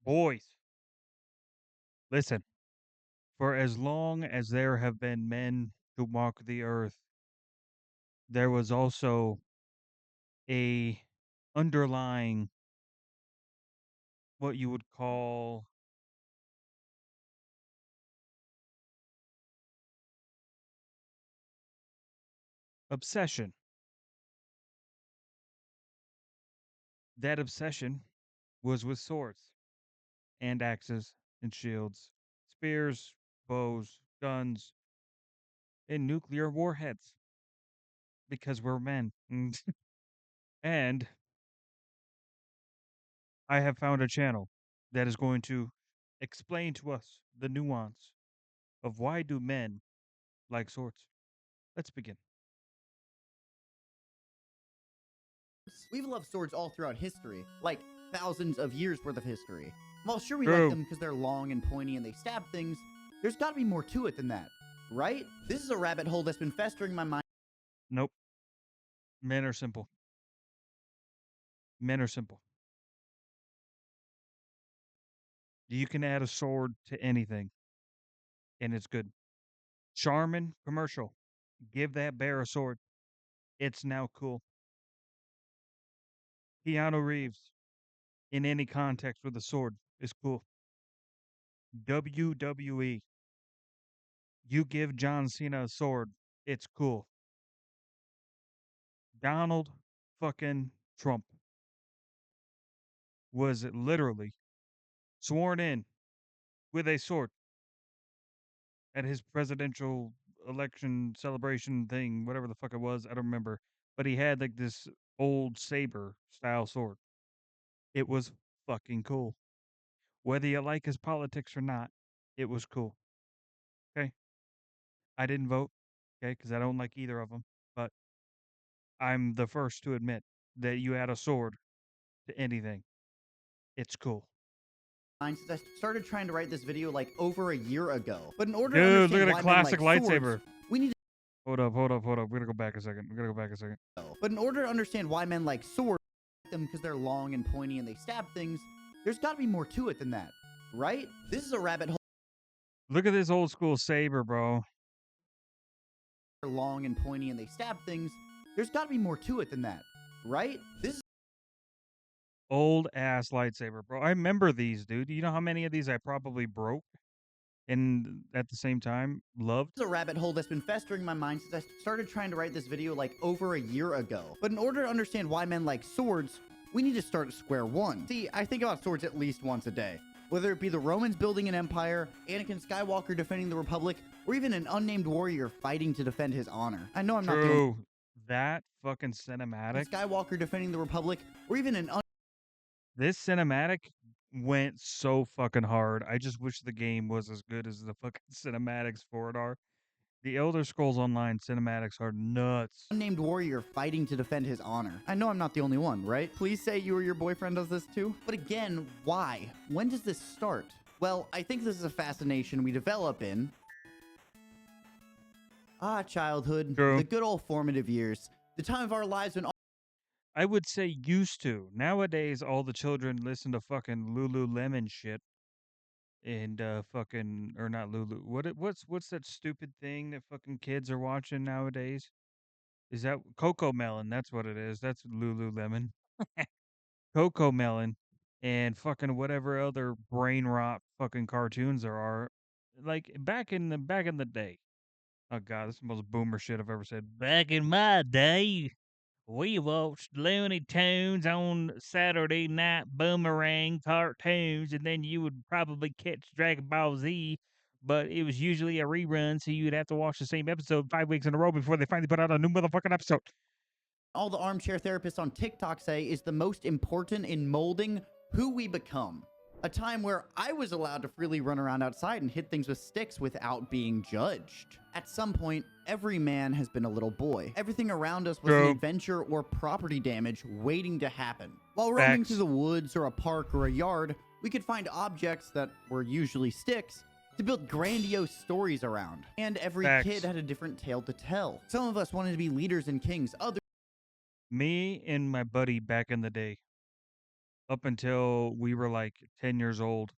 Boys, listen. For as long as there have been men to walk the earth, there was also a underlying what you would call obsession. That obsession was with swords and axes and shields, spears, bows, guns, and nuclear warheads because we're men. And I have found a channel that is going to explain to us the nuance of why do men like swords. Let's begin. We've loved swords all throughout history, like thousands of years worth of history. While sure we like True. them because they're long and pointy and they stab things, there's got to be more to it than that, right? This is a rabbit hole that's been festering in my mind. Nope. Men are simple. Men are simple. You can add a sword to anything, and it's good. Charmin commercial. Give that bear a sword. It's now cool. Keanu Reeves in any context with a sword is cool. WWE. You give John Cena a sword. It's cool. Donald fucking Trump was literally sworn in with a sword at his presidential election celebration thing, whatever the fuck it was, I don't remember. But he had like this old saber style sword. It was fucking cool. Whether you like his politics or not, it was cool. Okay. I didn't vote, okay, because I don't like either of them. But I'm the first to admit that you add a sword to anything. It's cool. Since I started trying to write this video like over a year ago. But in order to Dude, look at understand a why men classic like swords, lightsaber. we need Hold up, hold up, hold up. We're gonna go back a second. We're gonna go back a second. to know. But in order to understand why men like swords, them because they're long and pointy and they stab things, there's got to be more to it than that, right? This is a rabbit hole. Look at this old school saber, bro. Long and pointy and they stab things, there's got to be more to it than that, right? This is Old ass lightsaber, bro. I remember these, dude. You know how many of these I probably broke and at the same time loved? a rabbit hole that's been festering in my mind since I started trying to write this video like over a year ago. But in order to understand why men like swords, we need to start at square one. See, I think about swords at least once a day. Whether it be the Romans building an empire, Anakin Skywalker defending the Republic, or even an unnamed warrior fighting to defend his honor. I know I'm not the only True. That fucking cinematic. Skywalker defending the Republic, or even an This cinematic went so fucking hard. I just wish the game was as good as the fucking cinematics for it are. The Elder Scrolls Online cinematics are nuts. unnamed warrior fighting to defend his honor. I know I'm not the only one, right? Please say you or your boyfriend does this too. But again, why? When does this start? Well, I think this is a fascination we develop in childhood, True. the good old formative years, the time of our lives when I would say used to. Nowadays, all the children listen to fucking Lululemon shit and fucking or not Lulu. What's that stupid thing that fucking kids are watching nowadays? Is that Coco Melon? That's what it is. That's Lululemon. Coco Melon and fucking whatever other brain rot fucking cartoons there are. Like back in the day. Oh god, this is the most boomer shit I've ever said. Back in my day, we watched Looney Tunes on Saturday night boomerang cartoons, and then you would probably catch Dragon Ball Z, but it was usually a rerun, so you'd have to watch the same episode 5 weeks in a row before they finally put out a new motherfucking episode. all the armchair therapists on TikTok say is the most important in molding who we become. A time where I was allowed to freely run around outside and hit things with sticks without being judged. At some point, every man has been a little boy. Everything around us was an True. adventure or property damage waiting to happen. While roaming Facts. through the woods or a park or a yard, we could find objects that were usually sticks to build grandiose stories around. And every Facts. kid had a different tale to tell. Some of us wanted to be leaders and kings, others Me and my buddy back in the day, up until we were like 10 years old,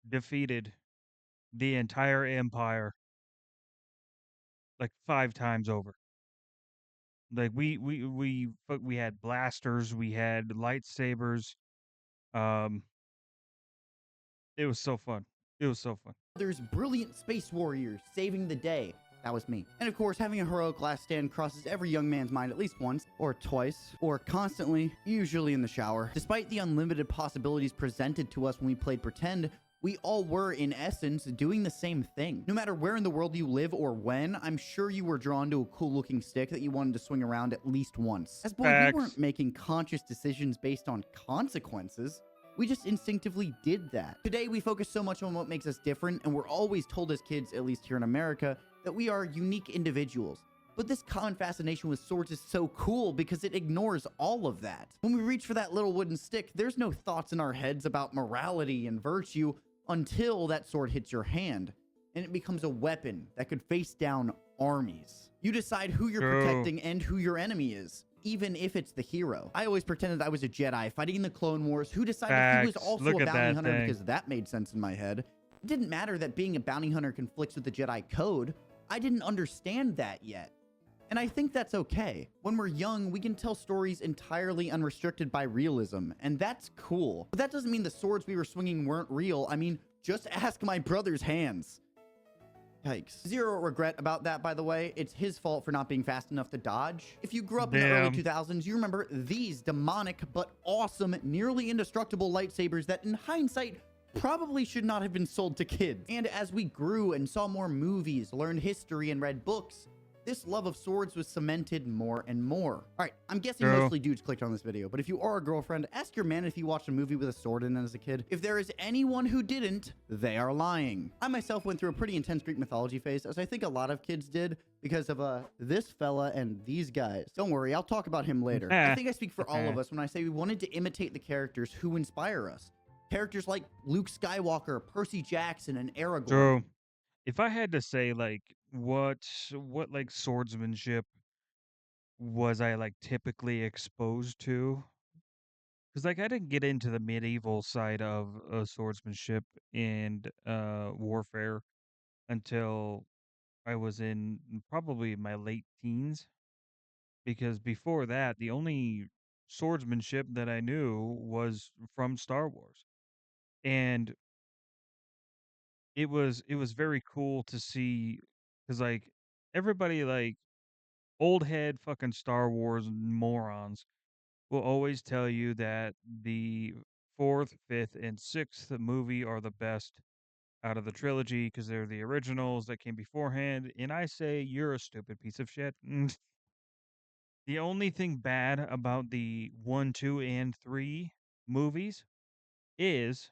defeated the entire empire like 5 times over. Like we had blasters, we had lightsabers. Um, it was so fun. It was so fun. There's brilliant space warriors saving the day. That was me. And of course, having a heroic last stand crosses every young man's mind at least once, or twice, or constantly, usually in the shower. Despite the unlimited possibilities presented to us when we played pretend, we all were, in essence, doing the same thing. No matter where in the world you live or when, I'm sure you were drawn to a cool looking stick that you wanted to swing around at least once. As boys, we Facts. weren't making conscious decisions based on consequences. We just instinctively did that. Today, we focus so much on what makes us different, and we're always told as kids, at least here in America, that we are unique individuals. But this common fascination with swords is so cool because it ignores all of that. When we reach for that little wooden stick, there's no thoughts in our heads about morality and virtue until that sword hits your hand, and it becomes a weapon that could face down armies. You decide who you're True. protecting and who your enemy is, even if it's the hero. I always pretended I was a Jedi fighting in the Clone Wars who decided he was Facts. also Look a at bounty that hunter thing. because that made sense in my head. It didn't matter that being a bounty hunter conflicts with the Jedi code. I didn't understand that yet. And I think that's okay. When we're young, we can tell stories entirely unrestricted by realism, and that's cool. But that doesn't mean the swords we were swinging weren't real. I mean, just ask my brother's hands. Yikes. Zero regret about that, by the way. It's his fault for not being fast enough to dodge. If you grew up in the early Damn. 2000s, you remember these demonic but awesome, nearly indestructible lightsabers that, in hindsight, probably should not have been sold to kids. And as we grew and saw more movies, learned history, and read books, this love of swords was cemented more and more. All right, I'm guessing True. mostly dudes clicked on this video, but if you are a girlfriend, ask your man if he watched a movie with a sword in it as a kid. If there is anyone who didn't, they are lying. I myself went through a pretty intense Greek mythology phase, as I think a lot of kids did, because of this fella and these guys. Don't worry, I'll talk about him later. I think I speak for all of us when I say we wanted to imitate the characters who inspire us. Characters like Luke Skywalker, Percy Jackson, and Aragorn. True. If I had to say like what like swordsmanship was I like typically exposed to? Because like I didn't get into the medieval side of swordsmanship and warfare until I was in probably my late teens. Because before that, the only swordsmanship that I knew was from Star Wars, and it was very cool to see because like everybody like old head fucking Star Wars morons will always tell you that the fourth, fifth, and sixth movie are the best out of the trilogy because they're the originals that came beforehand. And I say, you're a stupid piece of shit. The only thing bad about the one, two, and three movies is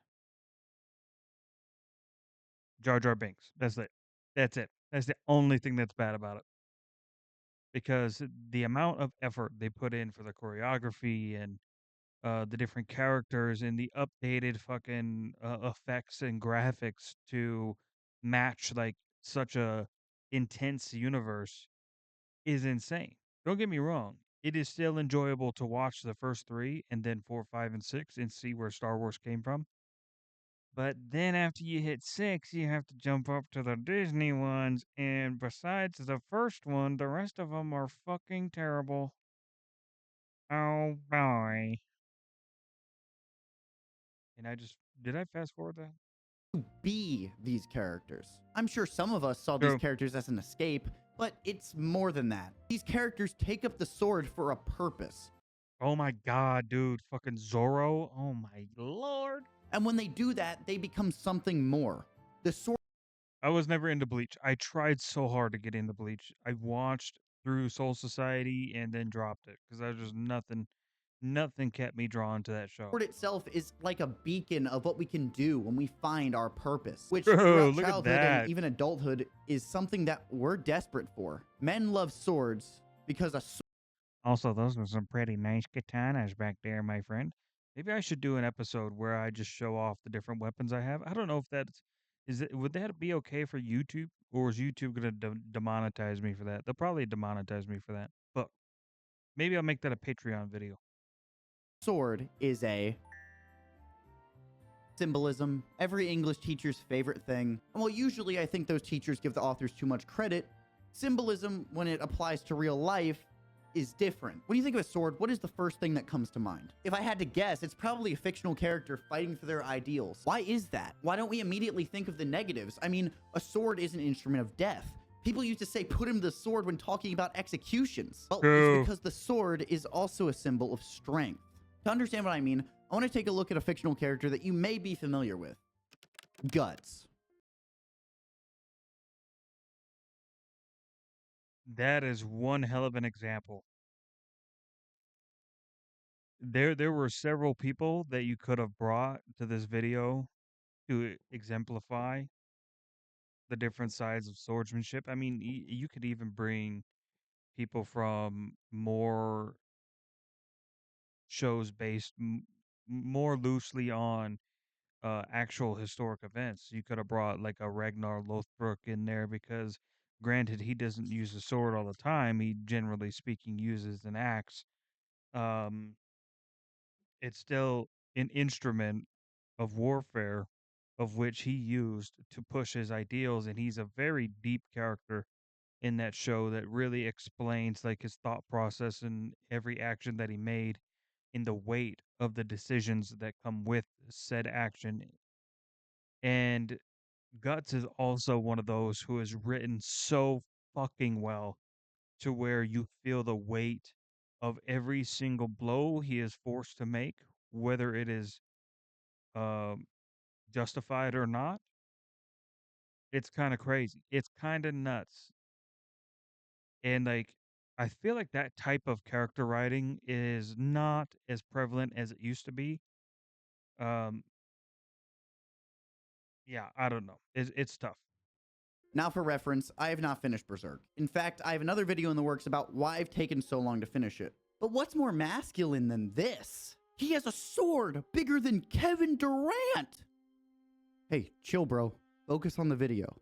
Jar Jar Binks. That's it. That's it. That's the only thing that's bad about it. Because the amount of effort they put in for the choreography and the different characters and the updated fucking effects and graphics to match like such a intense universe is insane. Don't get me wrong. It is still enjoyable to watch the first three and then four, five, and six and see where Star Wars came from. But then after you hit six, you have to jump up to the Disney ones. And besides the first one, the rest of them are fucking terrible. Oh boy. And did I fast forward that? Be these characters. I'm sure some of us saw these True. characters as an escape, but it's more than that. These characters take up the sword for a purpose. Oh my god, dude. Fucking Zorro. Oh my lord. And when they do that, they become something more. The sword I was never into Bleach. I tried so hard to get into Bleach. I watched through Soul Society and then dropped it because I was just nothing kept me drawn to that show. itself is like a beacon of what we can do when we find our purpose, which Bro, throughout look at childhood that. and even adulthood is something that we're desperate for. Men love swords because a sword Also, those were some pretty nice katanas back there, my friend. Maybe I should do an episode where I just show off the different weapons I have. I don't know if that's would that be okay for YouTube or is YouTube gonna demonetize me for that? They'll probably demonetize me for that. But maybe I'll make that a Patreon video. Sword is a symbolism, every English teacher's favorite thing. And while usually I think those teachers give the authors too much credit, symbolism, when it applies to real life, is different. When you think of a sword, what is the first thing that comes to mind? If I had to guess, it's probably a fictional character fighting for their ideals. Why is that? Why don't we immediately think of the negatives? I mean, a sword is an instrument of death. People used to say, put him to the sword when talking about executions. Well, it's True. because the sword is also a symbol of strength. To understand what I mean, I want to take a look at a fictional character that you may be familiar with. Guts. That is one hell of an example. There were several people that you could have brought to this video to exemplify the different sides of swordsmanship. I mean, you could even bring people from more shows based more loosely on actual historic events. You could have brought like a Ragnar Lothbrok in there because, granted, he doesn't use a sword all the time. He generally speaking uses an axe. Um, it's still an instrument of warfare of which he used to push his ideals, and he's a very deep character in that show that really explains like his thought process and every action that he made in the weight of the decisions that come with said action. And Guts is also one of those who is written so fucking well to where you feel the weight of every single blow he is forced to make, whether it is um, justified or not. It's kind of crazy. It's kind of nuts. And like, I feel like that type of character writing is not as prevalent as it used to be. Um, yeah, I don't know. It's tough. Now, for reference, I have not finished Berserk. In fact, I have another video in the works about why I've taken so long to finish it. But what's more masculine than this? He has a sword bigger than Kevin Durant! Hey, chill, bro. Focus on the video.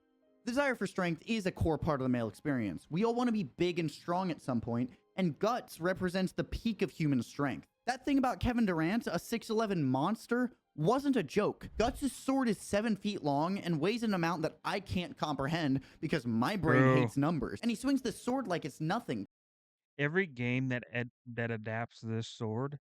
Desire for strength is a core part of the male experience. We all want to be big and strong at some point, and Guts represents the peak of human strength. That thing about Kevin Durant, a 6'11 monster, wasn't a joke. Guts' sword is 7 feet long and weighs an amount that I can't comprehend because my brain True. hates numbers. And he swings the sword like it's nothing. Every game that adapts this sword,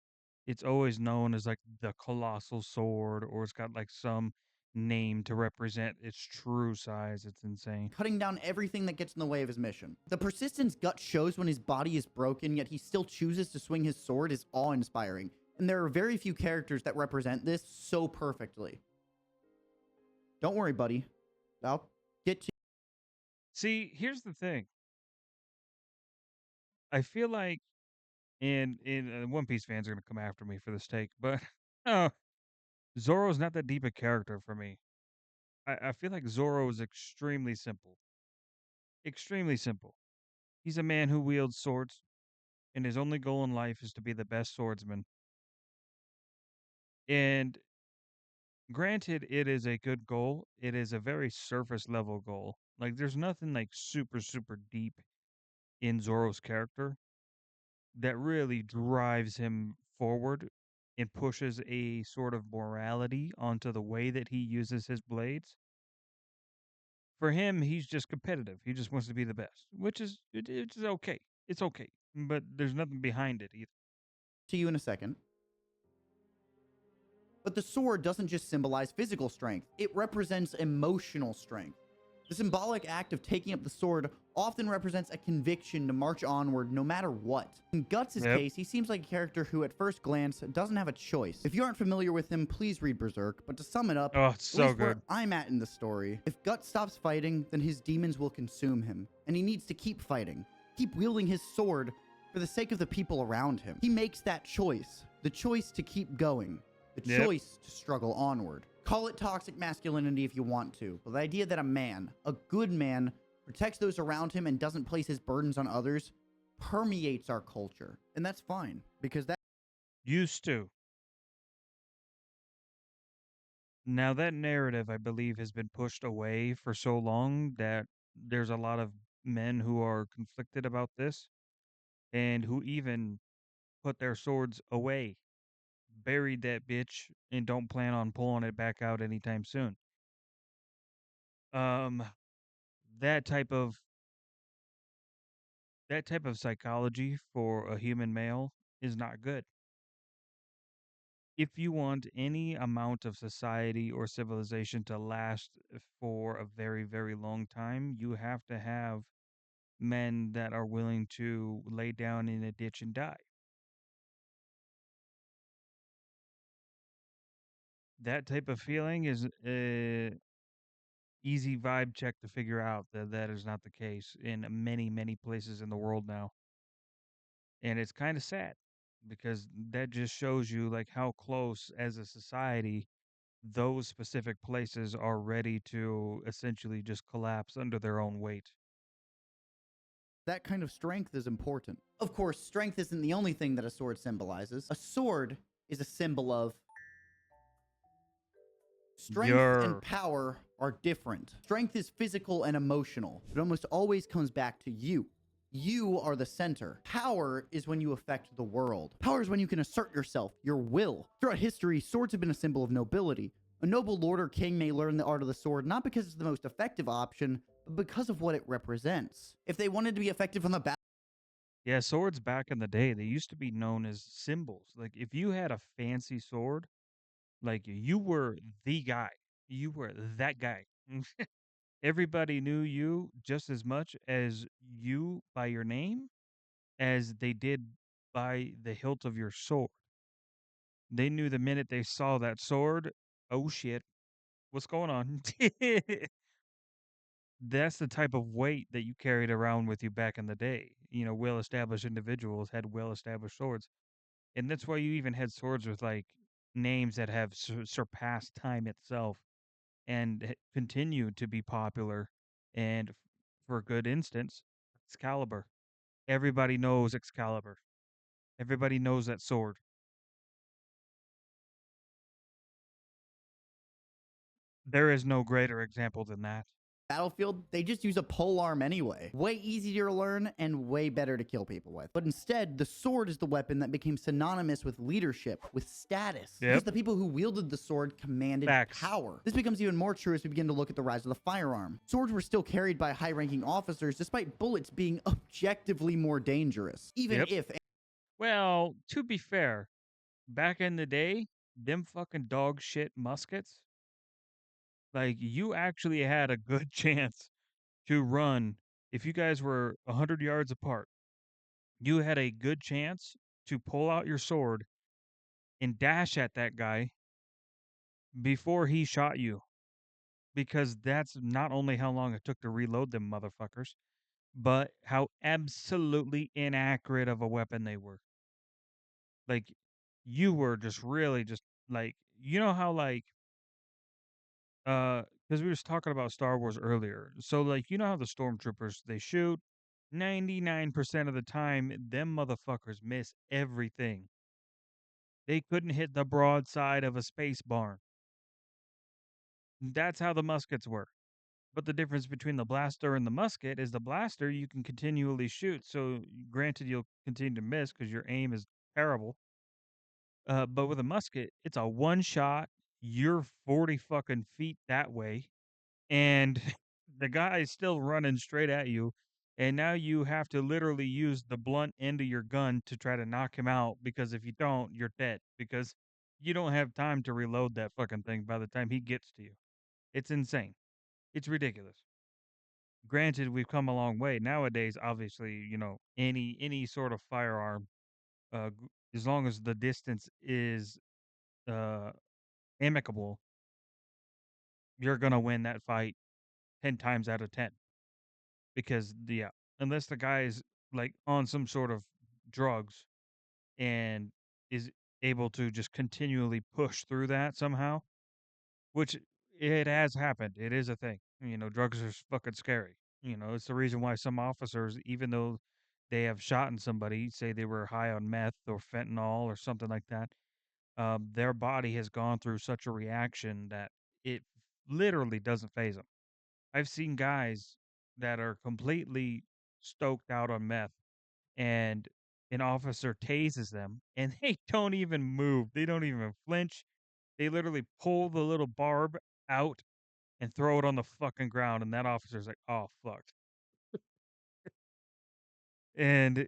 it's always known as like the colossal sword, or it's got like some name to represent its true size. It's insane. Cutting down everything that gets in the way of his mission. The persistence Guts shows when his body is broken, yet he still chooses to swing his sword is awe-inspiring. And there are very few characters that represent this so perfectly. Don't worry, buddy. I'll get to See, here's the thing. I feel like, and One Piece fans are gonna come after me for this take, but uh, Zoro's not that deep a character for me. I feel like Zoro is extremely simple. Extremely simple. He's a man who wields swords, and his only goal in life is to be the best swordsman. And granted, it is a good goal. It is a very surface level goal. Like, there's nothing like super, super deep in Zoro's character that really drives him forward and pushes a sort of morality onto the way that he uses his blades. For him, he's just competitive. He just wants to be the best, which is it's okay. It's okay, but there's nothing behind it either. you in a second. But the sword doesn't just symbolize physical strength, it represents emotional strength. The symbolic act of taking up the sword often represents a conviction to march onward no matter what. In Guts' Yep. case, he seems like a character who at first glance doesn't have a choice. If you aren't familiar with him, please read Berserk, but to sum it up, Oh, it's at so least where good. I'm at in the story, if Guts stops fighting, then his demons will consume him, and he needs to keep fighting, keep wielding his sword for the sake of the people around him. He makes that choice, the choice to keep going, the Yep. choice to struggle onward. Call it toxic masculinity if you want to, but the idea that a man, a good man, protects those around him and doesn't place his burdens on others permeates our culture. And that's fine, because that Used to. Now that narrative, I believe, has been pushed away for so long that there's a lot of men who are conflicted about this and who even put their swords away buried that bitch and don't plan on pulling it back out anytime soon. Um, that type of that type of psychology for a human male is not good. If you want any amount of society or civilization to last for a very, very long time, you have to have men that are willing to lay down in a ditch and die. That type of feeling is easy vibe check to figure out that that is not the case in many, many places in the world now. And it's kind of sad because that just shows you like how close as a society those specific places are ready to essentially just collapse under their own weight. That kind of strength is important. Of course, strength isn't the only thing that a sword symbolizes. A sword is a symbol of strength and Your power are different. Strength is physical and emotional. It almost always comes back to you. You are the center. Power is when you affect the world. Power is when you can assert yourself, your will. Throughout history, swords have been a symbol of nobility. A noble lord or king may learn the art of the sword not because it's the most effective option, but because of what it represents. If they wanted to be effective on the battle, yeah, swords back in the day, they used to be known as symbols. Like if you had a fancy sword, like you were the guy. You were that guy. Everybody knew you just as much as you by your name as they did by the hilt of your sword. They knew the minute they saw that sword, oh shit, what's going on? That's the type of weight that you carried around with you back in the day. You know, well established individuals had well established swords. And that's why you even had swords with like names that have surpassed time itself and continue to be popular. And for a good instance, Excalibur. Everybody knows Excalibur. Everybody knows that sword. There is no greater example than that. battlefield, they just use a pole arm anyway. Way easier to learn and way better to kill people with. But instead, the sword is the weapon that became synonymous with leadership, with status. Because Yep. the people who wielded the sword commanded Facts. power. This becomes even more true as we begin to look at the rise of the firearm. Swords were still carried by high ranking officers despite bullets being objectively more dangerous. Even Yep. if Well, to be fair, back in the day, them fucking dog shit muskets, like you actually had a good chance to run. If you guys were 100 yards apart, you had a good chance to pull out your sword and dash at that guy before he shot you. Because that's not only how long it took to reload them motherfuckers, but how absolutely inaccurate of a weapon they were. Like, you were just really just like, you know how like, because we was talking about Star Wars earlier. So like, you know how the stormtroopers they shoot 99% of the time, them motherfuckers miss everything. They couldn't hit the broadside of a space barn. That's how the muskets were. But the difference between the blaster and the musket is the blaster you can continually shoot. So granted, you'll continue to miss because your aim is terrible. But with a musket, it's a one shot. You're 40 fucking feet that way, and the guy is still running straight at you. And now you have to literally use the blunt end of your gun to try to knock him out because if you don't, you're dead because you don't have time to reload that fucking thing by the time he gets to you. It's insane. It's ridiculous. Granted, we've come a long way nowadays. Obviously, you know any sort of firearm, as long as the distance is uh, amicable, you're gonna win that fight 10 times out of 10. Because yeah, unless the guy is like on some sort of drugs and is able to just continually push through that somehow, which it has happened. It is a thing. You know, drugs are fucking scary. You know, it's the reason why some officers, even though they have shot in somebody, say they were high on meth or fentanyl or something like that, their body has gone through such a reaction that it literally doesn't phase them. I've seen guys that are completely stoked out on meth and an officer tases them, and they don't even move. They don't even flinch. They literally pull the little barb out and throw it on the fucking ground, and that officer's like, "Oh, fuck." And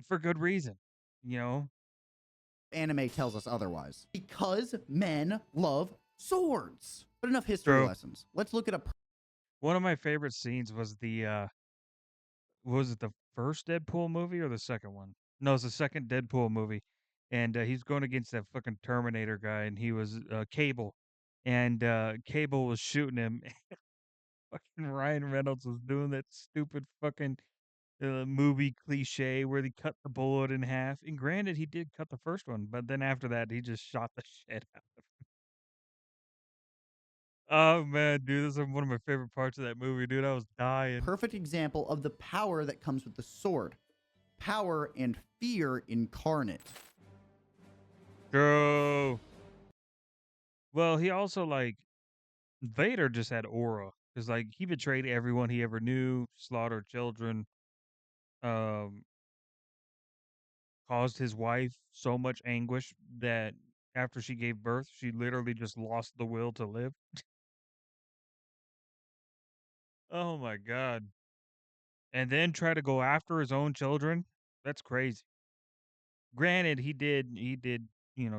for good reason, you know? Anime tells us otherwise. Because men love swords. But enough history True. lessons. Let's look at a One of my favorite scenes was was it the first Deadpool movie or the second one? No, it's the second Deadpool movie, and, he's going against that fucking Terminator guy, and he was, Cable, and, Cable was shooting him. Fucking Ryan Reynolds was doing that stupid fucking, movie cliche where they cut the bullet in half, and granted, he did cut the first one, but then after that, he just shot the shit out of him. Oh, man, dude, this is one of my favorite parts of that movie, dude, I was dying. perfect example of the power that comes with the sword. Power and fear incarnate. True. Well, he also, like Vader just had aura, 'cause, like, he betrayed everyone he ever knew, slaughtered children, um, caused his wife so much anguish that after she gave birth, she literally just lost the will to live. Oh my god. And then try to go after his own children? That's crazy. Granted, he did,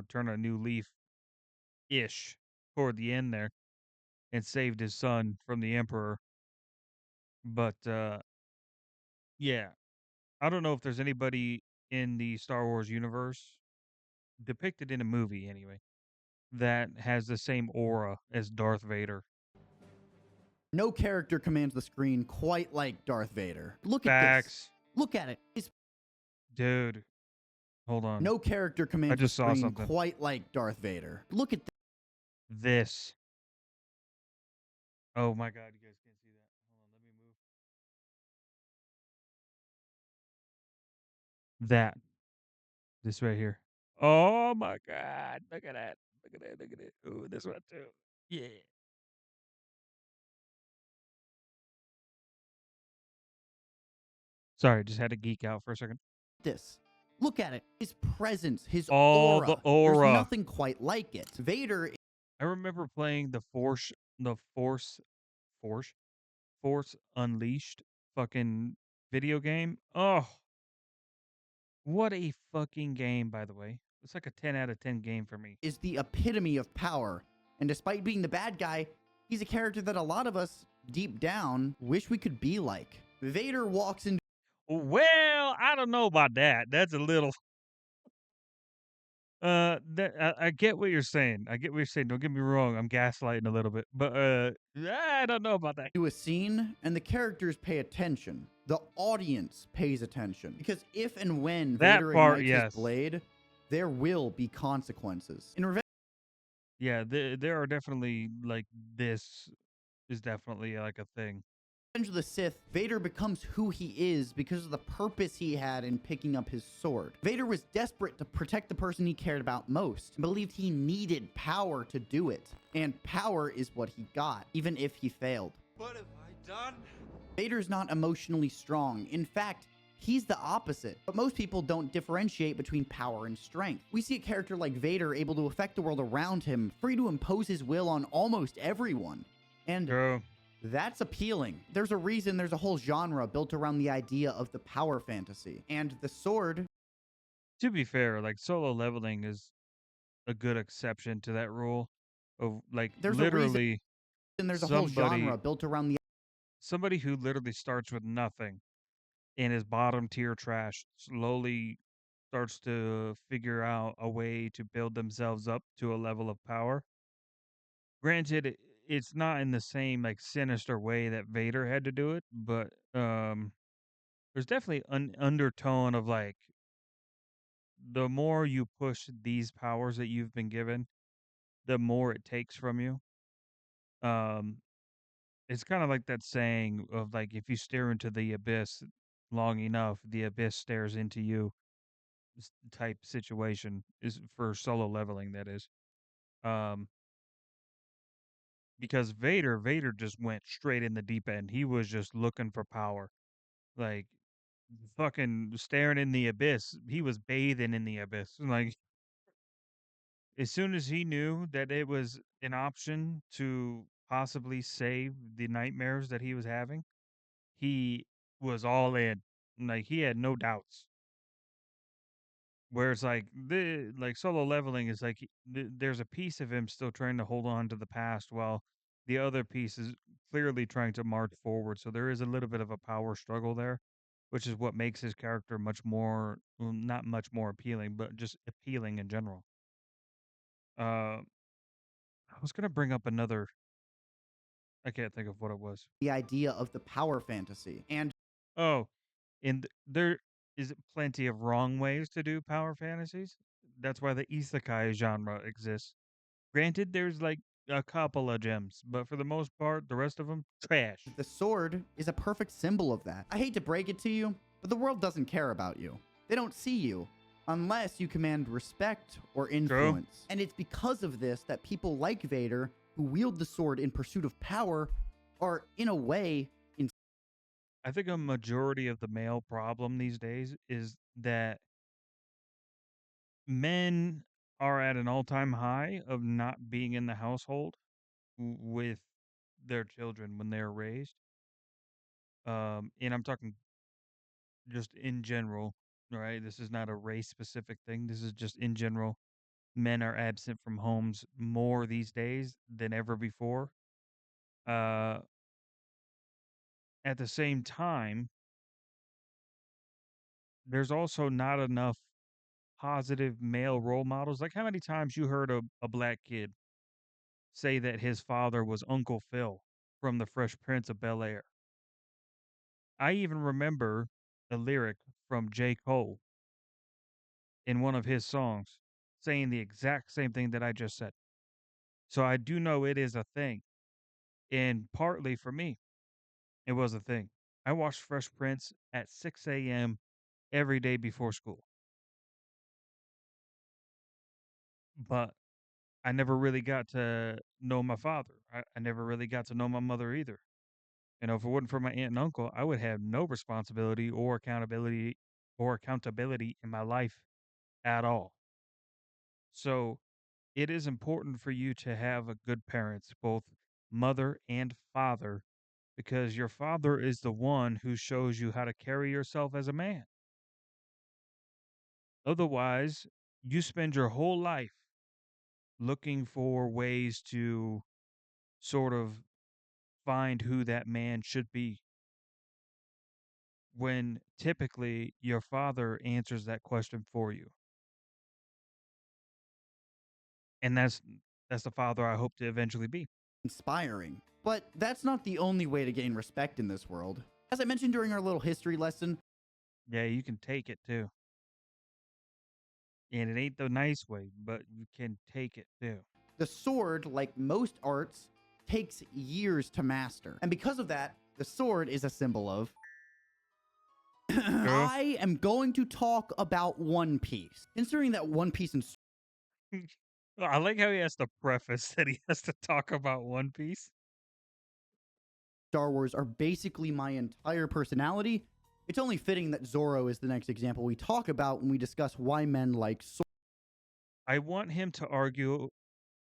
turn a new leaf-ish toward the end there and saved his son from the Emperor, but, yeah. I don't know if there's anybody in the Star Wars universe, depicted in a movie anyway, that has the same aura as Darth Vader. No character commands the screen quite like Darth Vader. Look at this. Facts. Look at it. Dude, hold on. No character I commands the just saw screen something. quite like Darth Vader. Look at This. Oh my god, you guys can't see that. Hold on, let me move. That. This right here. Oh my god. Look at that. Look at that. Look at it. Ooh, this one too. Yeah. Sorry, just had to geek out for a second. this. Look at it. His presence, his Oh, the aura. There's aura. nothing quite like it. Vader I remember playing Force Force Unleashed fucking video game. Oh, what a fucking game, by the way. It's like a 10 out of 10 game for me. is the epitome of power. And despite being the bad guy, he's a character that a lot of us, deep down, wish we could be like. Vader walks into Well, I don't know about that. That's a little I get what you're saying. I get what you're saying. Don't get me wrong. I'm gaslighting a little bit. But I don't know about that. a scene and the characters pay attention. The audience pays attention. Because if and when That Vader part, ignites yes. his blade, there will be consequences. In Revenge Yeah, there are definitely like this is definitely like a thing. of the Sith, Vader becomes who he is because of the purpose he had in picking up his sword. Vader was desperate to protect the person he cared about most and believed he needed power to do it. And power is what he got, even if he failed. What have I done? Vader's not emotionally strong. In fact, he's the opposite. But most people don't differentiate between power and strength. We see a character like Vader able to affect the world around him, free to impose his will on almost everyone. And True. that's appealing. There's a reason there's a whole genre built around the idea of the power fantasy. And the sword To be fair, like solo leveling is a good exception to that rule of like there's a reason literally there's a whole somebody genre built around the somebody who literally starts with nothing and is bottom tier trash slowly starts to figure out a way to build themselves up to a level of power. Granted, it's not in the same like sinister way that Vader had to do it, but there's definitely an undertone of like the more you push these powers that you've been given, the more it takes from you. Um, it's kind of like that saying of like if you stare into the abyss long enough, the abyss stares into you type situation is for solo leveling that is. Um, because Vader just went straight in the deep end. He was just looking for power. Like fucking staring in the abyss. He was bathing in the abyss. Like, as soon as he knew that it was an option to possibly save the nightmares that he was having, he was all in. Like, he had no doubts. Whereas, like, Solo Leveling is like there's a piece of him still trying to hold on to the past, while the other piece is clearly trying to march forward. So there is a little bit of a power struggle there, which is what makes his character much more, well, not much more appealing, but just appealing in general. Uh, I was gonna bring up another. I can't think of what it was. The idea of the power fantasy. And Oh, and there is plenty of wrong ways to do power fantasies. That's why the isekai genre exists. Granted, there's like a couple of gems, but for the most part, the rest of them trash. the sword is a perfect symbol of that. I hate to break it to you, but the world doesn't care about you. They don't see you unless you command respect or influence. And it's because of this that people like Vader, who wield the sword in pursuit of power, are in a way I think a majority of the male problem these days is that men are at an all-time high of not being in the household with their children when they're raised. And I'm talking just in general, right? This is not a race specific thing. This is just in general. Men are absent from homes more these days than ever before. Uh, at the same time, there's also not enough positive male role models. Like, how many times you heard a black kid say that his father was Uncle Phil from The Fresh Prince of Bel Air? I even remember a lyric from J. Cole in one of his songs saying the exact same thing that I just said. So I do know it is a thing. And partly for me, it was a thing. I watched Fresh Prince at 6 a.m. every day before school. But I never really got to know my father. I never really got to know my mother either. You know, if it wasn't for my aunt and uncle, I would have no responsibility or accountability in my life at all. So it is important for you to have a good parents, both mother and father, because your father is the one who shows you how to carry yourself as a man. Otherwise, you spend your whole life looking for ways to sort of find who that man should be, when typically your father answers that question for you. And that's the father I hope to eventually be. inspiring. But that's not the only way to gain respect in this world. As I mentioned during our little history lesson, Yeah, you can take it too. And it ain't the nice way, but you can take it too. the sword, like most arts, takes years to master. And because of that, the sword is a symbol of True. I am going to talk about One Piece. Considering that One Piece and I like how he has to preface that he has to talk about One Piece. Star Wars are basically my entire personality, it's only fitting that Zoro is the next example we talk about when we discuss why men like swords. I want him to argue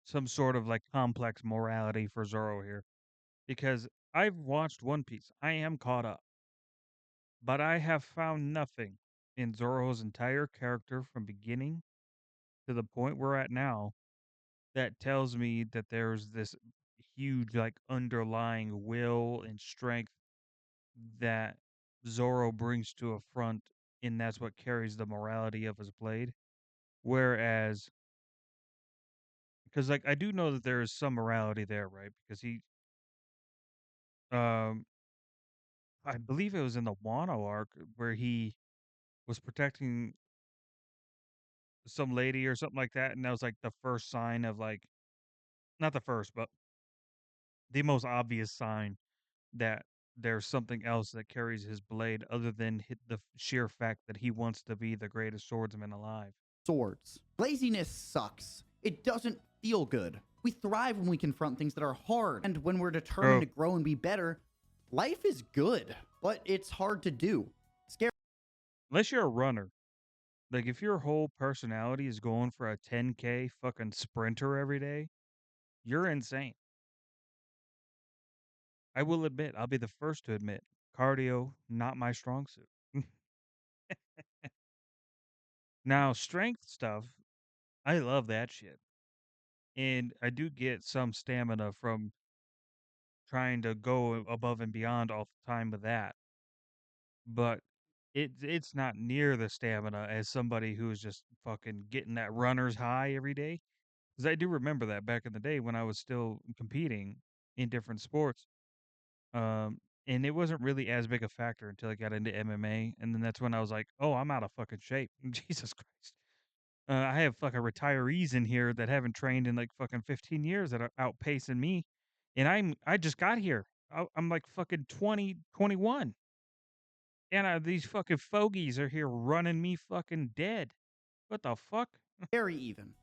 some sort of like complex morality for Zoro here, because I've watched One Piece. I am caught up, but I have found nothing in Zoro's entire character from beginning to the point we're at now that tells me that there's this huge like underlying will and strength that Zoro brings to a front, and that's what carries the morality of his blade. Whereas, because like I do know that there is some morality there, right? Because um, I believe it was in the Wano arc where he was protecting some lady or something like that, and that was like the first sign of like, not the first, but the most obvious sign that there's something else that carries his blade other than the sheer fact that he wants to be the greatest swordsman alive. Laziness sucks. It doesn't feel good. We thrive when we confront things that are hard, and when we're determined Bro, to grow and be better, life is good, but it's hard to do. unless you're a runner. Like, if your whole personality is going for a 10K fucking sprinter every day, you're insane. I will admit, I'll be the first to admit, cardio, not my strong suit. Now, strength stuff, I love that shit. And I do get some stamina from trying to go above and beyond all the time with that. But it's not near the stamina as somebody who is just fucking getting that runner's high every day. Because I do remember that back in the day when I was still competing in different sports. And it wasn't really as big a factor until I got into MMA, and then that's when I was like, "Oh, I'm out of fucking shape." Jesus Christ. I have fucking retirees in here that haven't trained in like fucking 15 years that are outpacing me, and I just got here. I'm like fucking 20, 21, and these fucking fogies are here running me fucking dead. What the fuck? Very even.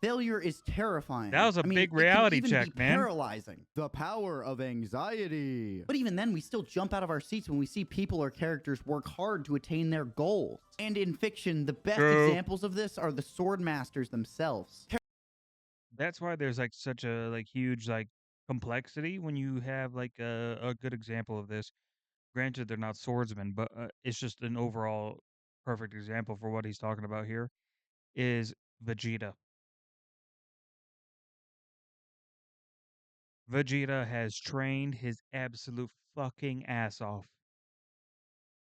Failure is That terrifying. was a I mean, big it can reality even check, be man. paralyzing. The power of anxiety. But even then, we still jump out of our seats when we see people or characters work hard to attain their goals. And in fiction, the best True. examples of this are the sword masters themselves. That's why there's like such a like huge like complexity when you have like a good example of this. Granted, they're not swordsmen, but it's just an overall perfect example for what he's talking about here is Vegeta. Vegeta has trained his absolute fucking ass off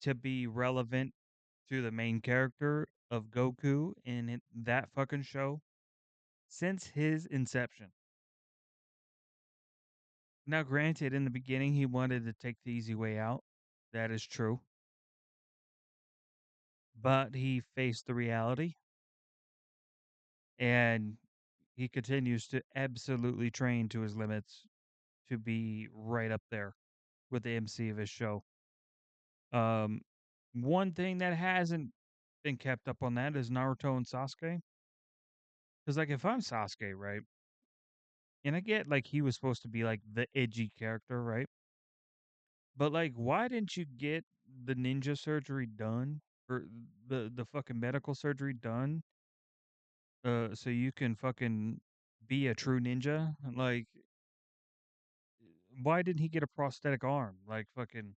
to be relevant to the main character of Goku in that fucking show since his inception. Now, granted, in the beginning, he wanted to take the easy way out. That is true. But he faced the reality and he continues to absolutely train to his limits to be right up there with the MC of his show. Um, one thing that hasn't been kept up on that is Naruto and Sasuke. Because, like, if I'm Sasuke, right, and I get like he was supposed to be like the edgy character, right? But like, why didn't you get the ninja surgery done or the fucking medical surgery done so you can fucking be a true ninja? Like, why didn't he get a prosthetic arm like fucking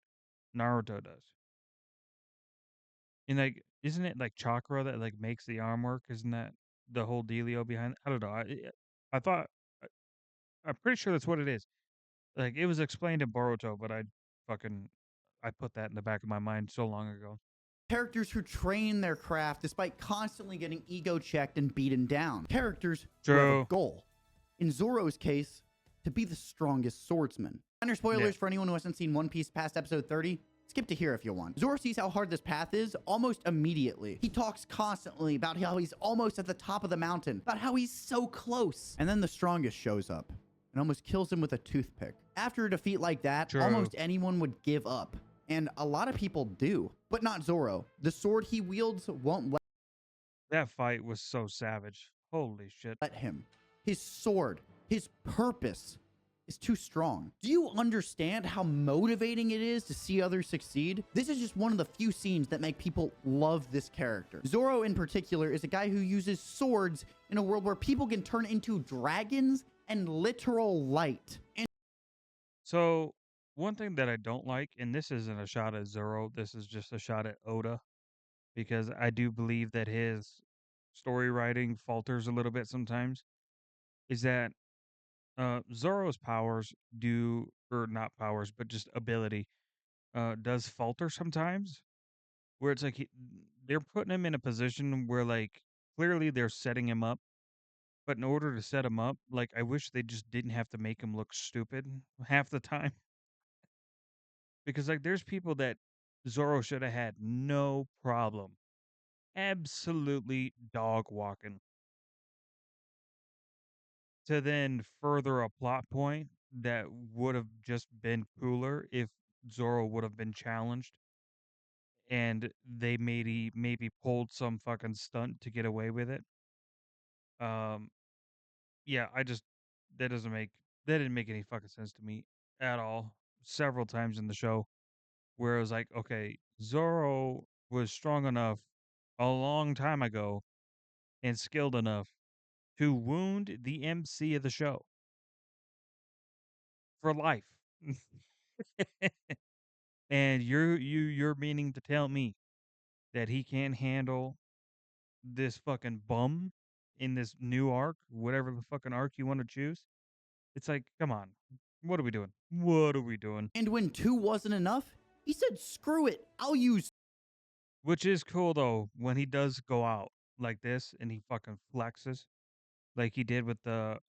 Naruto does? And like, isn't it like chakra that like makes the arm work? Isn't that the whole dealio behind it? I don't know. I thought I- I'm pretty sure that's what it is. Like it was explained in Boruto, but I put that in the back of my mind so long ago. Characters who train their craft despite constantly getting ego checked and beaten down. Characters who have a True. goal. In Zoro's case, to be the strongest swordsman. Minor spoilers Yeah. for anyone who hasn't seen One Piece past episode 30. Skip to here if you want. Zoro sees how hard this path is almost immediately. He talks constantly about how he's almost at the top of the mountain, about how he's so close. And then the strongest shows up and almost kills him with a toothpick. After a defeat like that, True. almost anyone would give up. And a lot of people do, but not Zoro. The sword he wields won't That fight was so savage. Holy shit. let him. His sword, his purpose is too strong. Do you understand how motivating it is to see others succeed? This is just one of the few scenes that make people love this character. Zoro in particular is a guy who uses swords in a world where people can turn into dragons and literal light. And So one thing that I don't like, and this isn't a shot at Zoro, this is just a shot at Oda, because I do believe that his story writing falters a little bit sometimes, is that Zoro's powers do, or not powers, but just ability, does falter sometimes. Where it's like they're putting him in a position where like clearly they're setting him up, but in order to set him up, like I wish they just didn't have to make him look stupid half the time. Because like there's people that Zoro should have had no problem absolutely dog walking to then further a plot point that would have just been cooler if Zoro would have been challenged and they maybe pulled some fucking stunt to get away with it. Um yeah, I just that doesn't make that didn't make any fucking sense to me at all. Several times in the show where it was like, okay, Zoro was strong enough a long time ago and skilled enough to wound the MC of the show for life. And you're meaning to tell me that he can't handle this fucking bum in this new arc, whatever the fucking arc you want to choose? It's like, come on. What are we doing? What are we doing? And when 2 wasn't enough, he said, screw it, I'll use. Which is cool though, when he does go out like this and he fucking flexes like he did with the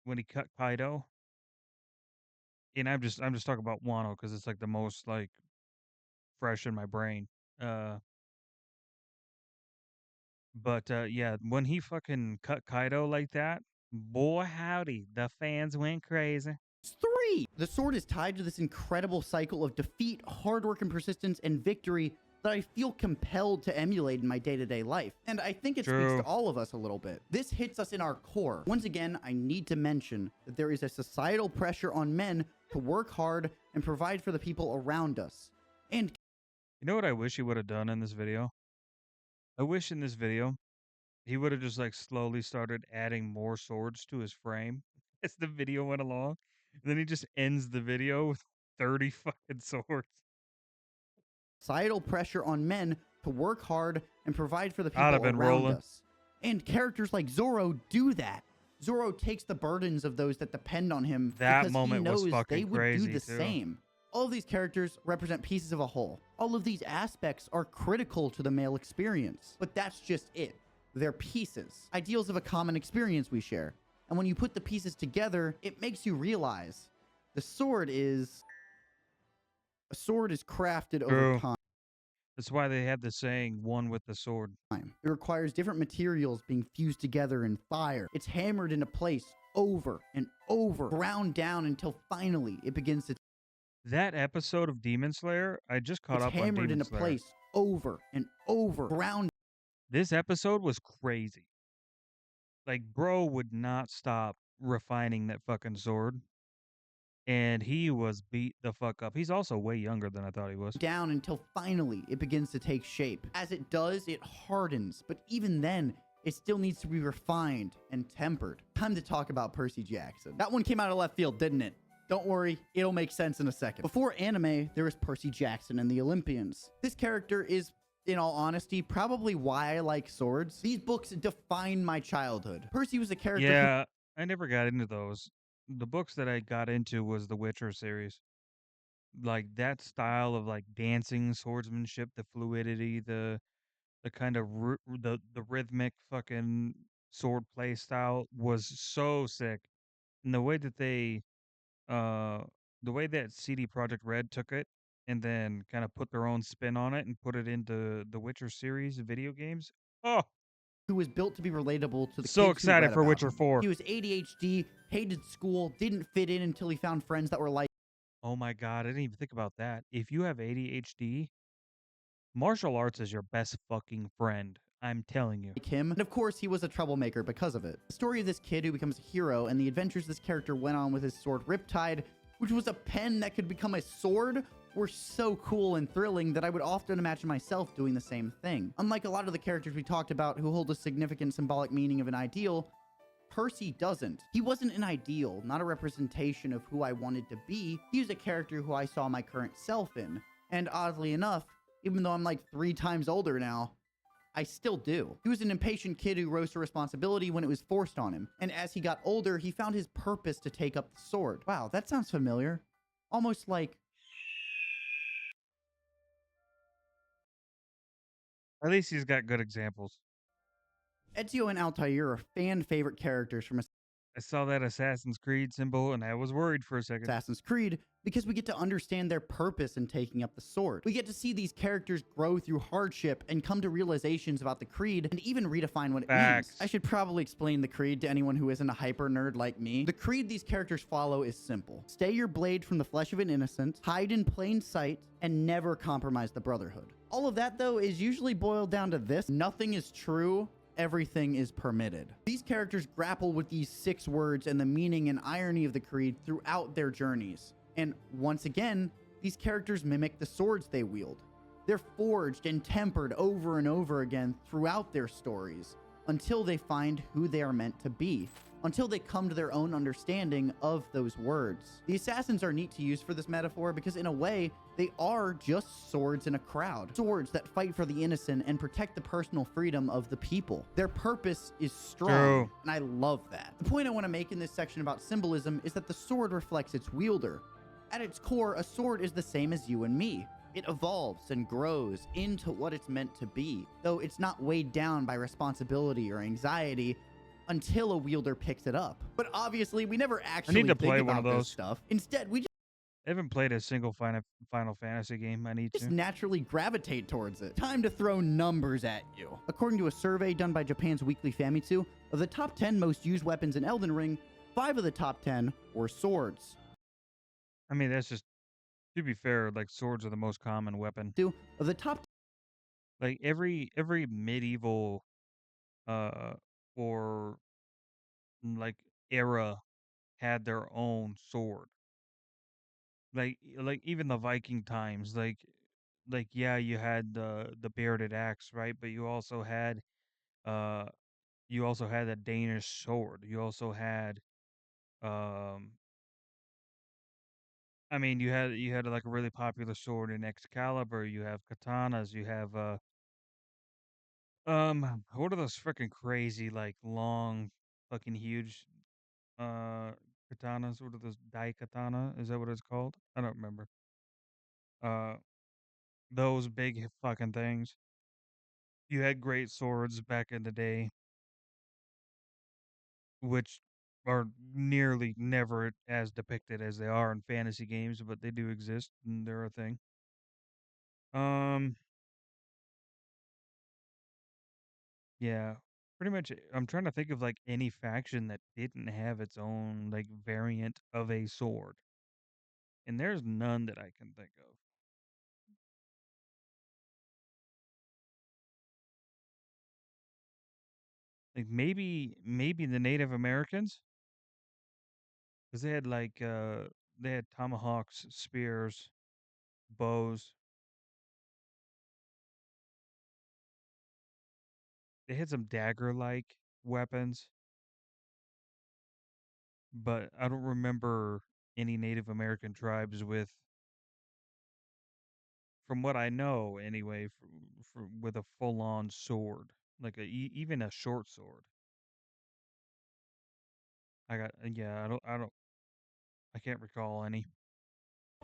when he cut Kaido. And I'm just talking about Wano because it's like the most like fresh in my brain. Uh but yeah, when he fucking cut Kaido like that, boy howdy, the fans went crazy. 3. The sword is tied to this incredible cycle of defeat, hard work and persistence, and victory that I feel compelled to emulate in my day-to-day life. And I think it speaks True. to all of us a little bit. This hits us in our core. Once again, I need to mention that there is a societal pressure on men to work hard and provide for the people around us. And You know what I wish he would have done in this video? I wish in this video he would have just like slowly started adding more swords to his frame as the video went along. And then he just ends the video with 30 fucking swords. societal pressure on men to work hard and provide for the I'd have people been around rolling. us. And characters like Zoro do that. Zoro takes the burdens of those that depend on him That because moment he was knows fucking they would crazy, do the too. same. All of these characters represent pieces of a whole. All of these aspects are critical to the male experience, but that's just it. They're pieces, ideals of a common experience we share. And when you put the pieces together, it makes you realize the sword is... A sword is crafted over True. time. That's why they have the saying, one with the sword. It requires different materials being fused together in fire. It's hammered into place over and over, ground down until finally it begins to... That episode of Demon Slayer, I just caught It's up on hammered Demon into Slayer. place over and over, ground. This episode was crazy. Like, bro would not stop refining that fucking sword. And he was beat the fuck up. He's also way younger than I thought he was. Down until finally it begins to take shape. As it does, it hardens, but even then, it still needs to be refined and tempered. Time to talk about Percy Jackson. That one came out of left field, didn't it? Don't worry, it'll make sense in a second. Before anime, there was Percy Jackson and the Olympians. This character is, in all honesty, probably why I like swords. These books define my childhood. Percy was a character who... Yeah, I never got into those. The books that I got into was the Witcher series. Like that style of like dancing swordsmanship, the fluidity, the kind of the rhythmic fucking sword play style was so sick. And uh the way that CD Projekt Red took it and then kind of put their own spin on it and put it into the Witcher series of video games. Oh, who was built to be relatable to the so kids who excited read for about Witcher him. 4. He was ADHD, hated school, didn't fit in until he found friends that were like Oh my god, I didn't even think about that. If you have ADHD, martial arts is your best fucking friend. I'm telling you. him. And of course, he was a troublemaker because of it. The story of this kid who becomes a hero and the adventures this character went on with his sword Riptide, which was a pen that could become a sword, were so cool and thrilling that I would often imagine myself doing the same thing. Unlike a lot of the characters we talked about who hold a significant symbolic meaning of an ideal, Percy doesn't. He wasn't an ideal, not a representation of who I wanted to be. He was a character who I saw my current self in. And oddly enough, even though I'm like 3 times older now, I still do. He was an impatient kid who rose to responsibility when it was forced on him. And as he got older, he found his purpose to take up the sword. Wow, that sounds familiar. Almost like... At least he's got good examples. Ezio and Altair are fan favorite characters from I saw that Assassin's Creed symbol and I was worried for a second. Assassin's Creed because we get to understand their purpose in taking up the sword. We get to see these characters grow through hardship and come to realizations about the creed and even redefine what it means. I should probably explain the creed to anyone who isn't a hyper nerd like me. The creed these characters follow is simple. Stay your blade from the flesh of an innocent, hide in plain sight, and never compromise the Brotherhood. All of that, though, is usually boiled down to this: nothing is true, everything is permitted. These characters grapple with these 6 words and the meaning and irony of the creed throughout their journeys. And once again, these characters mimic the swords they wield. They're forged and tempered over and over again throughout their stories until they find who they are meant to be, until they come to their own understanding of those words. The assassins are neat to use for this metaphor because in a way, they are just swords in a crowd. Swords that fight for the innocent and protect the personal freedom of the people. Their purpose is strong, True. and I love that. The point I want to make in this section about symbolism is that the sword reflects its wielder. At its core, a sword is the same as you and me. It evolves and grows into what it's meant to be, though it's not weighed down by responsibility or anxiety until a wielder picks it up. But obviously, we never actually to think play about one of this those. stuff. Instead, we I haven't played a single Final Fantasy game. I need just to. naturally gravitate towards it. Time to throw numbers at you. According to a survey done by Japan's Weekly Famitsu, of the top 10 most used weapons in Elden Ring, 5 of the top 10 were swords. I mean, that's just, to be fair, like swords are the most common weapon. 2 of the top Like every medieval or like era had their own sword. Like even the Viking times, like yeah, you had the bearded axe, right? But uh you also had a Danish sword. You also had um I mean you had like a really popular sword in Excalibur. You have katanas. You have what are those freaking crazy like long fucking huge uh katanas? What are those, daikatana? Is that what it's called? I don't remember. Uh those big fucking things. You had great swords back in the day, which are nearly never as depicted as they are in fantasy games, but they do exist and they're a thing. Um, yeah, pretty much. I'm trying to think of like any faction that didn't have its own like variant of a sword, and there's none that I can think of. Like maybe the Native Americans, because they had tomahawks, spears, bows. They had some dagger-like weapons, but I don't remember any Native American tribes with, from what I know anyway, with a full-on sword, like even a short sword. Yeah, I can't recall any.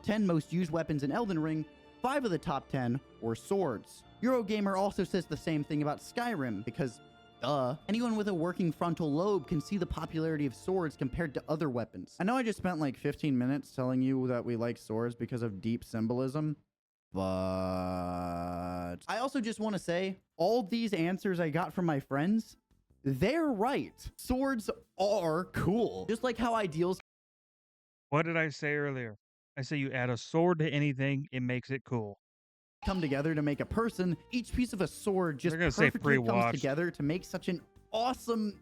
10 most used weapons in Elden Ring, 5 of the top 10 were swords. Eurogamer also says the same thing about Skyrim, because, duh, anyone with a working frontal lobe can see the popularity of swords compared to other weapons. I know I just spent like 15 minutes telling you that we like swords because of deep symbolism, but I also just want to say, all these answers I got from my friends, they're right. Swords are cool. Just like how ideals What did I say earlier? I say you add a sword to anything, it makes it cool. come together to make a person, each piece of a sword just They're gonna say perfectly comes pre-watched. together to make such an awesome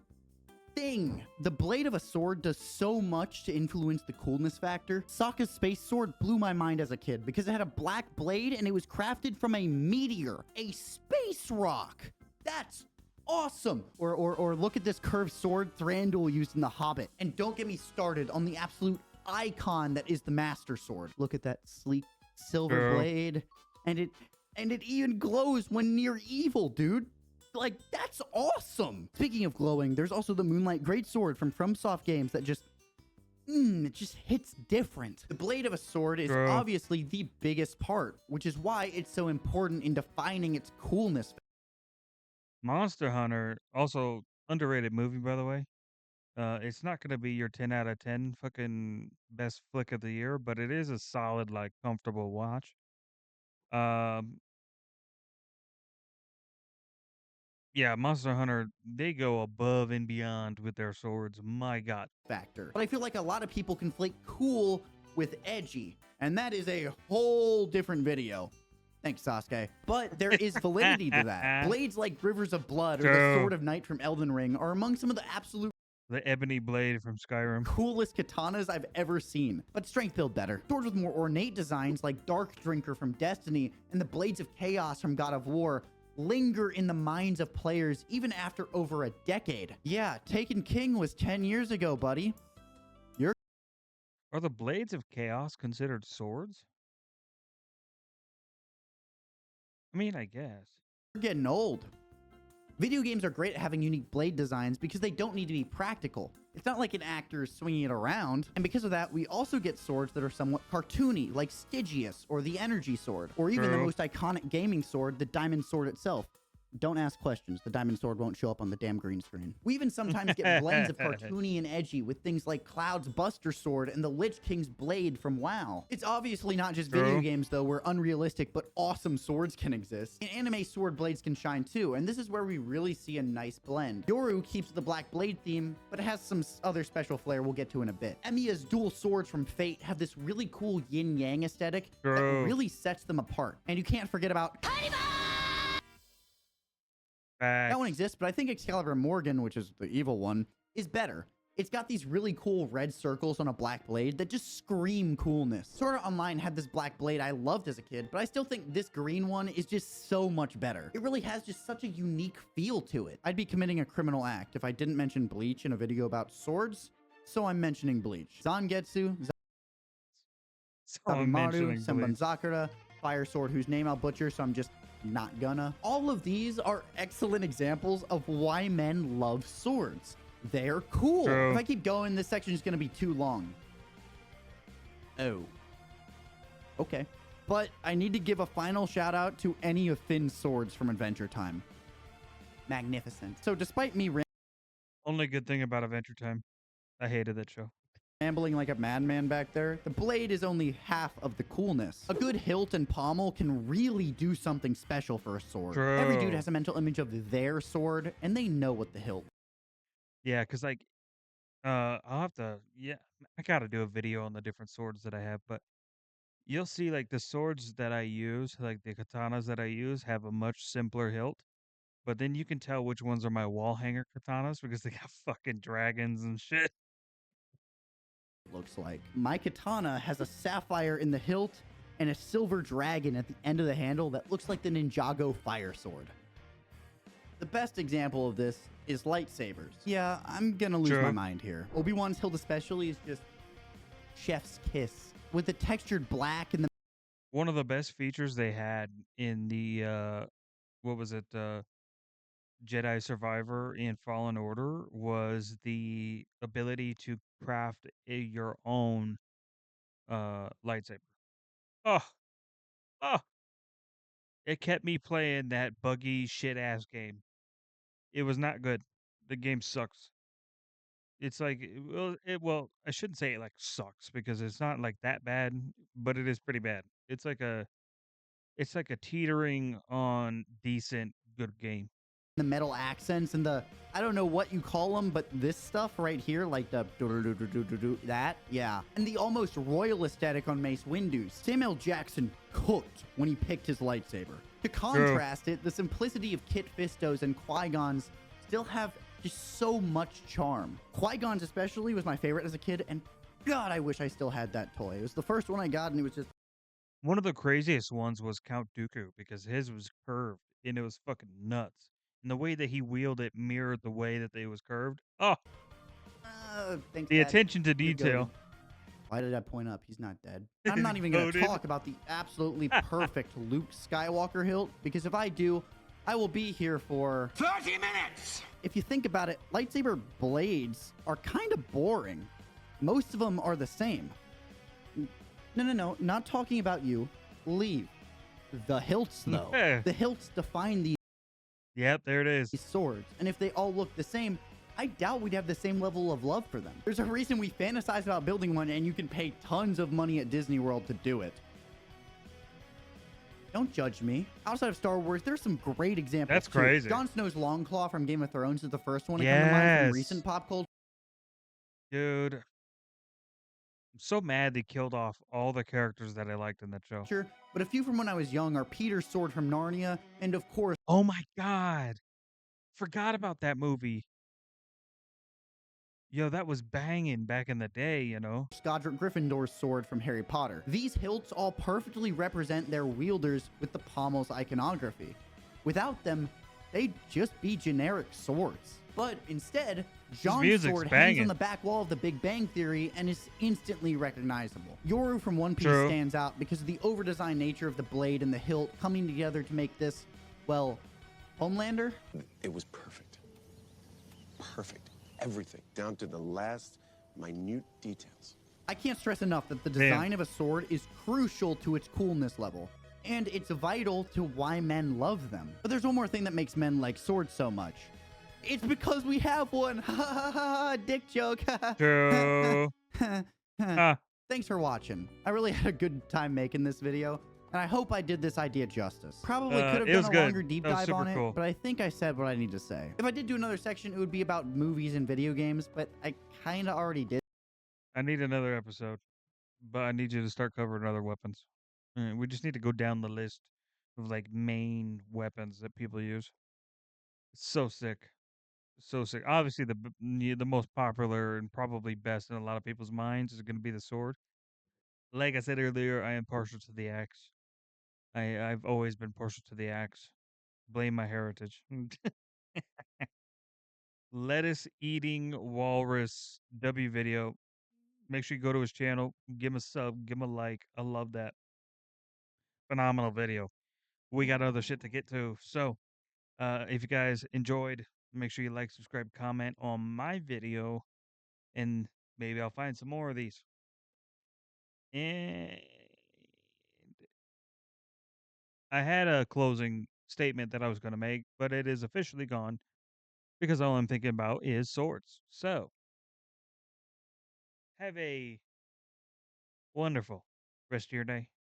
thing. The blade of a sword does so much to influence the coolness factor. Sokka's space sword blew my mind as a kid because it had a black blade and it was crafted from a meteor, a space rock. That's awesome. Or look at this curved sword Thranduil used in The Hobbit. And don't get me started on the absolute icon that is the Master Sword. Look at that sleek silver True. blade. And it even glows when near evil, dude. Like, that's awesome. Speaking of glowing, there's also the Moonlight Greatsword from FromSoft games that just, it just hits different. The blade of a sword is True. obviously the biggest part, which is why it's so important in defining its coolness. Monster Hunter, also underrated movie, by the way. It's not gonna be your 10 out of 10 fucking best flick of the year, but it is a solid, like, comfortable watch. Um, yeah, Monster Hunter, they go above and beyond with their swords. My God. Factor. But I feel like a lot of people conflate cool with edgy, and that is a whole different video. Thanks, Sasuke. But there is validity to that. Blades like Rivers of Blood or the True. Sword of Night from Elden Ring are among some of the absolute The ebony blade from Skyrim. Coolest katanas I've ever seen, but strength build better. Swords with more ornate designs like Dark Drinker from Destiny and the Blades of Chaos from God of War linger in the minds of players even after over a decade. Yeah, Taken King was 10 years ago, buddy. Are the blades of chaos considered swords? I mean, I guess. You're getting old. Video games are great at having unique blade designs because they don't need to be practical. It's not like an actor is swinging it around. And because of that, we also get swords that are somewhat cartoony, like Stygius or the Energy Sword, or even the True. most iconic gaming sword, the Diamond Sword itself. Don't ask questions. The Diamond Sword won't show up on the damn green screen. We even sometimes get blends of cartoony and edgy with things like Cloud's Buster Sword and the Lich King's Blade from WoW. It's obviously not just video True. games, though, where unrealistic but awesome swords can exist. In anime, sword blades can shine too, and this is where we really see a nice blend. Yoru keeps the black blade theme, but it has some other special flair we'll get to in a bit. Emiya's dual swords from Fate have this really cool yin-yang aesthetic that True. really sets them apart. And you can't forget about that one Facts. exists, but I think Excalibur Morgan, which is the evil one, is better. It's got these really cool red circles on a black blade that just scream coolness. Sword Art Online had this black blade I loved as a kid, but I still think this green one is just so much better. It really has just such a unique feel to it. I'd be committing a criminal act if I didn't mention Bleach in a video about swords, so I'm mentioning Bleach. Zangetsu, So I'm Zabimaru, mentioning Senbon Bleach. Sakura, Fire Sword, whose name I'll butcher, so I'm just not gonna. All of these are excellent examples of why men love swords. They're cool. True. If I keep going, this section is gonna be too long. Oh. Okay. But I need to give a final shout out to any of Finn's swords from Adventure Time. Magnificent. So despite me Only good thing about Adventure Time. I hated that show. rambling like a madman back there, the blade is only half of the coolness. A good hilt and pommel can really do something special for a sword. Every dude True. has a mental image of their sword, and they know what the hilt. Yeah, because like, I'll have to. Yeah, I gotta do a video on the different swords that I have, but you'll see like the swords that I use, like the katanas that I use, have a much simpler hilt. But then you can tell which ones are my wall hanger katanas because they got fucking dragons and shit. Looks like. My katana has a sapphire in the hilt and a silver dragon at the end of the handle that looks like the Ninjago fire sword. The best example of this is lightsabers. Yeah, I'm gonna lose my True. mind here. Obi-Wan's hilt especially is just chef's kiss. With the textured black and the One of the best features they had in the what was it, Jedi Survivor in Fallen Order was the ability to craft your own lightsaber. Oh, oh, it kept me playing that buggy shit ass game. It was not good. The game sucks. It's like well, I shouldn't say it like sucks because it's not like that bad, but it is pretty bad. It's like a teetering on decent good game. metal accents and the I don't know what you call them, but this stuff right here, like the that, yeah, and the almost royal aesthetic on Mace Windu's. Samuel Jackson cooked when he picked his lightsaber. To contrast it, the simplicity of Kit Fisto's and Qui-Gon's still have just so much charm. Qui-Gon's especially was my favorite as a kid, and God, I wish I still had that toy. It was the first one I got, and it was just One of the craziest ones was Count Dooku because his was curved and it was fucking nuts. And the way that he wheeled it mirrored the way that it was curved. Oh, thanks, the Dad. attention to You're detail. goated. Why did I point up? He's not dead. I'm not even going to Goated. talk about the absolutely perfect Luke Skywalker hilt, because if I do, I will be here for 30 minutes! If you think about it, lightsaber blades are kind of boring. Most of them are the same. No, not talking about you. Leave. The hilts, though. The hilts define these Yep, there it is. swords, and if they all look the same, I doubt we'd have the same level of love for them. There's a reason we fantasize about building one, and you can pay tons of money at Disney World to do it. Don't judge me. Outside of Star Wars, there's some great examples. That's too. crazy. Jon Snow's Longclaw from Game of Thrones is the first one to come to mind from Yes. recent pop culture. Dude, I'm so mad they killed off all the characters that I liked in that show. But a few from when I was young are Peter's sword from Narnia, and of course, Oh my god. Forgot about that movie. Yo, that was banging back in the day, you know? Godric Gryffindor's sword from Harry Potter. These hilts all perfectly represent their wielders with the pommel's iconography. Without them, they'd just be generic swords. But instead, John's music's sword hangs on banging. the back wall of the Big Bang Theory and is instantly recognizable. Yoru from One Piece True. stands out because of the overdesigned nature of the blade and the hilt coming together to make this, well, Homelander? It was perfect. Perfect. Everything, down to the last minute details. I can't stress enough that the Damn. design of a sword is crucial to its coolness level, and it's vital to why men love them. But there's one more thing that makes men like swords so much. It's because we have one. Ha ha ha, dick joke. True. Ah, Thanks for watching. I really had a good time making this video, and I hope I did this idea justice. Probably could have it done was a good. longer deep That was dive super on it, cool. but I think I said what I need to say. If I did do another section, it would be about movies and video games, but I kind of already did. I need another episode, but I need you to start covering other weapons. We just need to go down the list of like main weapons that people use. It's so sick. So sick. Obviously, the most popular and probably best in a lot of people's minds is going to be the sword. Like I said earlier, I am partial to the axe. I've always been partial to the axe. Blame my heritage. Lettuce eating walrus W video. Make sure you go to his channel, give him a sub, give him a like. I love that. Phenomenal video. We got other shit to get to. So, if you guys enjoyed, make sure you like, subscribe, comment on my video, and maybe I'll find some more of these. And I had a closing statement that I was going to make, but it is officially gone because all I'm thinking about is swords. So, have a wonderful rest of your day.